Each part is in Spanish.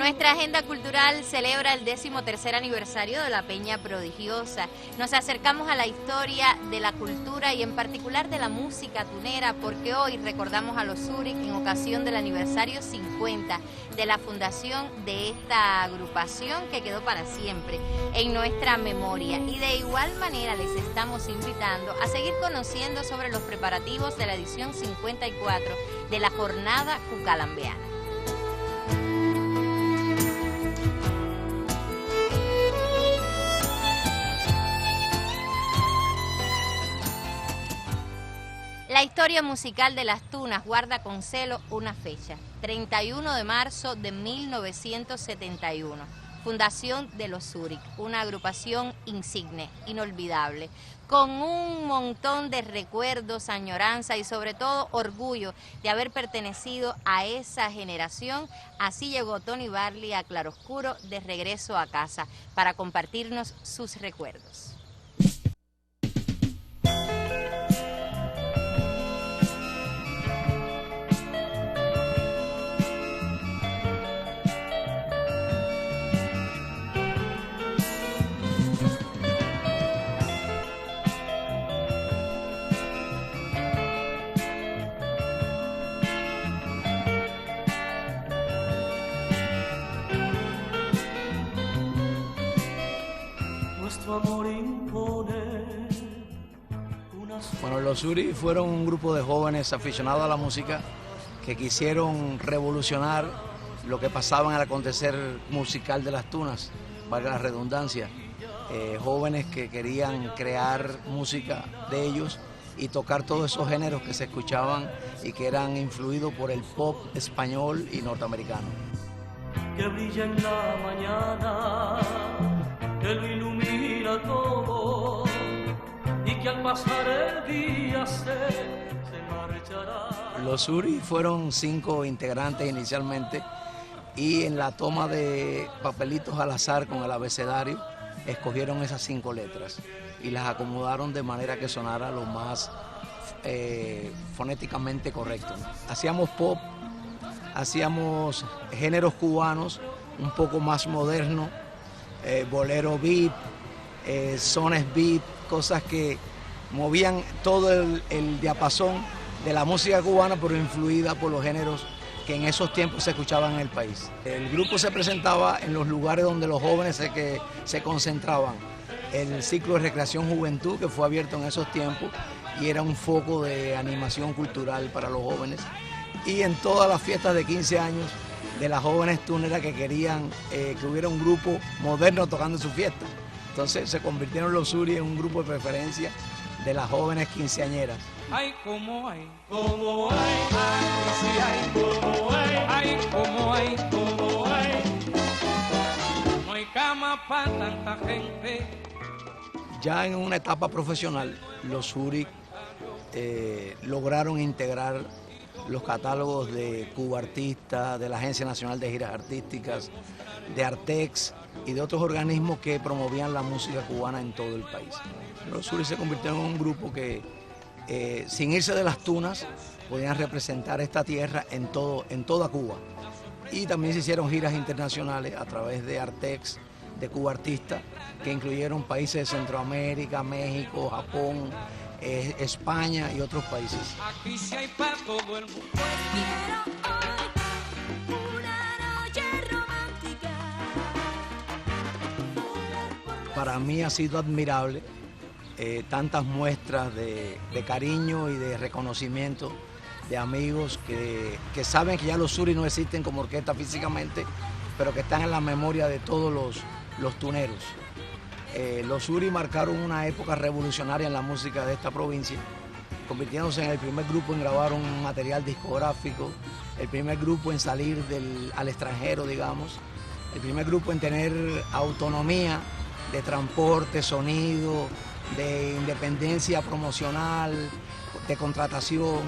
Nuestra agenda cultural celebra el 13º aniversario de la Peña Prodigiosa. Nos acercamos a la historia de la cultura y en particular de la música tunera, porque hoy recordamos a los Zurich en ocasión del aniversario 50 de la fundación de esta agrupación que quedó para siempre en nuestra memoria. Y de igual manera les estamos invitando a seguir conociendo sobre los preparativos de la edición 54 de la Jornada Cucalambeana. La historia musical de las tunas guarda con celo una fecha, 31 de marzo de 1971, fundación de los Zurich, una agrupación insigne, inolvidable, con un montón de recuerdos, añoranza y sobre todo orgullo de haber pertenecido a esa generación. Así llegó Tony Barley a Claroscuro de regreso a casa para compartirnos sus recuerdos. Bueno, los Zurich fueron un grupo de jóvenes aficionados a la música que quisieron revolucionar lo que pasaba en el acontecer musical de las tunas, valga la redundancia. Jóvenes que querían crear música de ellos y tocar todos esos géneros que se escuchaban y que eran influidos por el pop español y norteamericano. Que brilla en la mañana, que lo ilumina todo y que al pasar el día se marchará. Los Zurich fueron 5 integrantes inicialmente y en la toma de papelitos al azar con el abecedario escogieron esas 5 letras y las acomodaron de manera que sonara lo más fonéticamente correcto. Hacíamos pop, hacíamos géneros cubanos un poco más modernos, bolero beat, sones beat, cosas que movían todo el diapasón de la música cubana, pero influida por los géneros que en esos tiempos se escuchaban en el país. El grupo se presentaba en los lugares donde los jóvenes se concentraban. El ciclo de recreación juventud, que fue abierto en esos tiempos y era un foco de animación cultural para los jóvenes. Y en todas las fiestas de 15 años de las jóvenes tuneras que querían que hubiera un grupo moderno tocando su fiesta. Entonces se convirtieron los Zurich en un grupo de preferencia de las jóvenes quinceañeras. Ay, como hay, como hay, ay, sí, ay, como hay, como hay, como hay. No hay cama para tanta gente. Ya en una etapa profesional, los Zurich lograron integrar los catálogos de Cuba Artista, de la Agencia Nacional de Giras Artísticas, de Artex y de otros organismos que promovían la música cubana en todo el país. Los Zurich se convirtieron en un grupo que, sin irse de las tunas, podían representar esta tierra en toda Cuba. Y también se hicieron giras internacionales a través de Artex, de Cuba Artista, que incluyeron países de Centroamérica, México, Japón, España y otros países. Aquí sí hay para todo el mundo. Para mí ha sido admirable tantas muestras de cariño y de reconocimiento de amigos que saben que ya los Zurich no existen como orquesta físicamente, pero que están en la memoria de todos los tuneros. Los Zurich marcaron una época revolucionaria en la música de esta provincia, convirtiéndose en el primer grupo en grabar un material discográfico, el primer grupo en salir al extranjero, digamos, el primer grupo en tener autonomía de transporte, sonido, de independencia promocional, de contratación.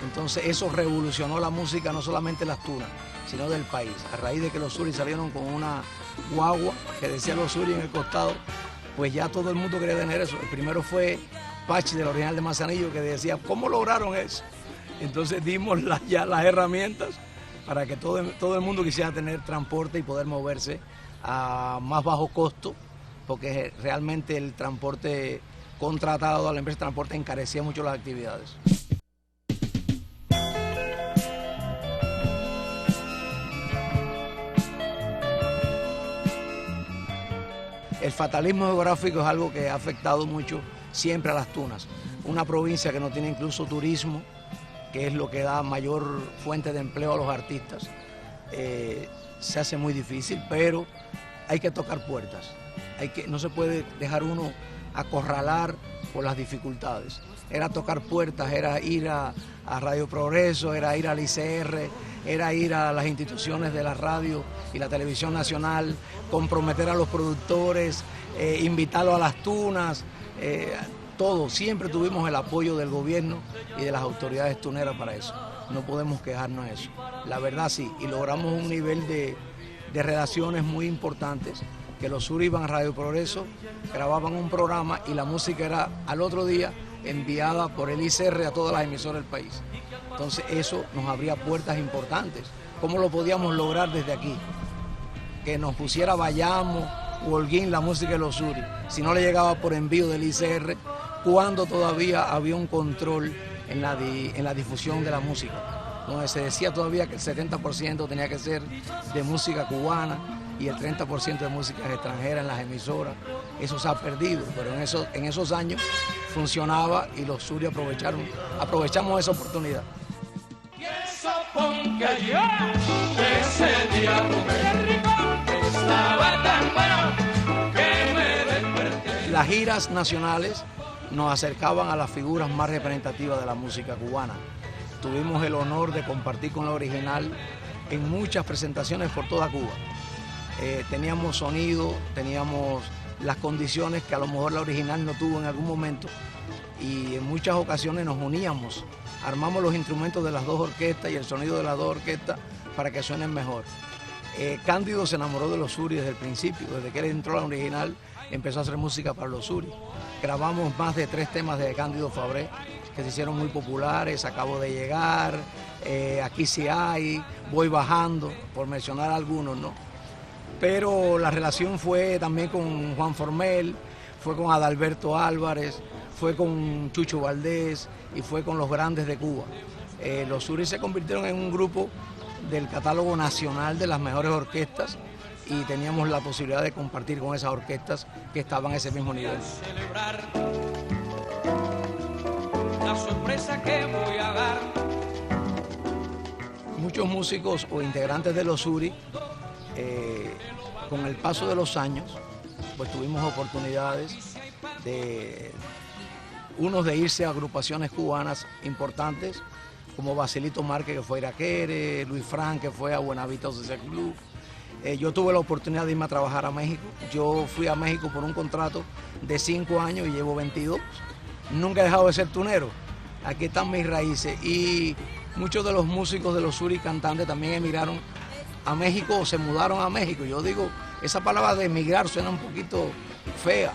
Entonces eso revolucionó la música no solamente de las tunas, sino del país. A raíz de que los Zurich salieron con una guagua que decía los Zurich en el costado, pues ya todo el mundo quería tener eso. El primero fue Pachi del Original de Manzanillo, que decía, ¿cómo lograron eso? Entonces dimos ya las herramientas para que todo el mundo quisiera tener transporte y poder moverse a más bajo costo, porque realmente el transporte contratado a la empresa de transporte encarecía mucho las actividades. El fatalismo geográfico es algo que ha afectado mucho siempre a las Tunas, una provincia que no tiene incluso turismo, que es lo que da mayor fuente de empleo a los artistas. Se hace muy difícil, pero hay que tocar puertas. No se puede dejar uno acorralar por las dificultades. Era tocar puertas, era ir a Radio Progreso, era ir al ICR, era ir a las instituciones de la radio y la televisión nacional, comprometer a los productores, invitarlos a las tunas, todo. Siempre tuvimos el apoyo del gobierno y de las autoridades tuneras para eso. No podemos quejarnos de eso. La verdad sí, y logramos un nivel de redacciones muy importantes, que los Suri iban a Radio Progreso, grababan un programa y la música era al otro día enviada por el ICR a todas las emisoras del país. Entonces eso nos abría puertas importantes. ¿Cómo lo podíamos lograr desde aquí? Que nos pusiera Bayamo o Holguín la música de los Suri, si no le llegaba por envío del ICR, cuando todavía había un control en la difusión de la música, donde se decía todavía que el 70% tenía que ser de música cubana y el 30% de música extranjera en las emisoras. Eso se ha perdido, pero en esos años funcionaba y los Suri aprovechamos esa oportunidad. Y eso porque yo ese día comí rico, estaba tan bueno que me desperté. Las giras nacionales nos acercaban a las figuras más representativas de la música cubana. Tuvimos el honor de compartir con la original en muchas presentaciones por toda Cuba. Teníamos sonido, teníamos las condiciones que a lo mejor la original no tuvo en algún momento, y en muchas ocasiones nos uníamos, armamos los instrumentos de las dos orquestas y el sonido de las dos orquestas para que suenen mejor. Cándido se enamoró de los Suri desde el principio, desde que él entró a la original empezó a hacer música para los Suri. Grabamos más de 3 temas de Cándido Fabré que se hicieron muy populares: Acabo de llegar, Aquí sí hay, Voy bajando, por mencionar algunos, ¿no? Pero la relación fue también con Juan Formel, fue con Adalberto Álvarez, fue con Chucho Valdés y fue con los grandes de Cuba. Los Suri se convirtieron en un grupo del catálogo nacional de las mejores orquestas y teníamos la posibilidad de compartir con esas orquestas que estaban a ese mismo nivel. Celebrar la sorpresa que voy a dar. Muchos músicos o integrantes de los Suri, con el paso de los años, pues tuvimos oportunidades unos de irse a agrupaciones cubanas importantes, como Basilito Márquez, que fue a Iraquere, Luis Frank, que fue a Buenavista Social Club. Yo tuve la oportunidad de irme a trabajar a México. Yo fui a México por un contrato de 5 años y llevo 22. Nunca he dejado de ser tunero. Aquí están mis raíces. Y muchos de los músicos de los Suri cantantes también emigraron a México o se mudaron a México. Yo digo, esa palabra de emigrar suena un poquito fea.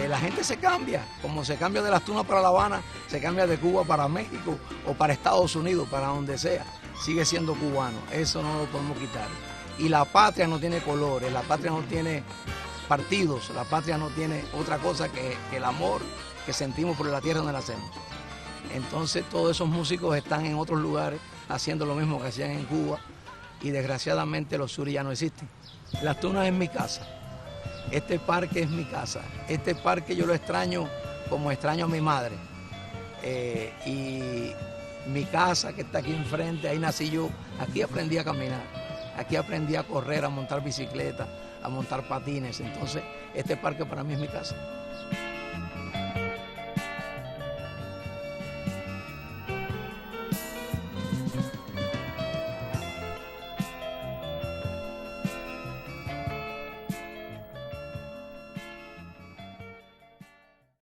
La gente se cambia, como se cambia de las Tunas para La Habana, se cambia de Cuba para México o para Estados Unidos, para donde sea. Sigue siendo cubano, eso no lo podemos quitar. Y la patria no tiene colores, la patria no tiene partidos, la patria no tiene otra cosa que el amor que sentimos por la tierra donde nacemos. Entonces todos esos músicos están en otros lugares haciendo lo mismo que hacían en Cuba y desgraciadamente los Suri ya no existen. Las Tunas es mi casa. Este parque es mi casa. Este parque yo lo extraño como extraño a mi madre. Y mi casa que está aquí enfrente, ahí nací yo. Aquí aprendí a caminar. Aquí aprendí a correr, a montar bicicleta, a montar patines. Entonces, este parque para mí es mi casa.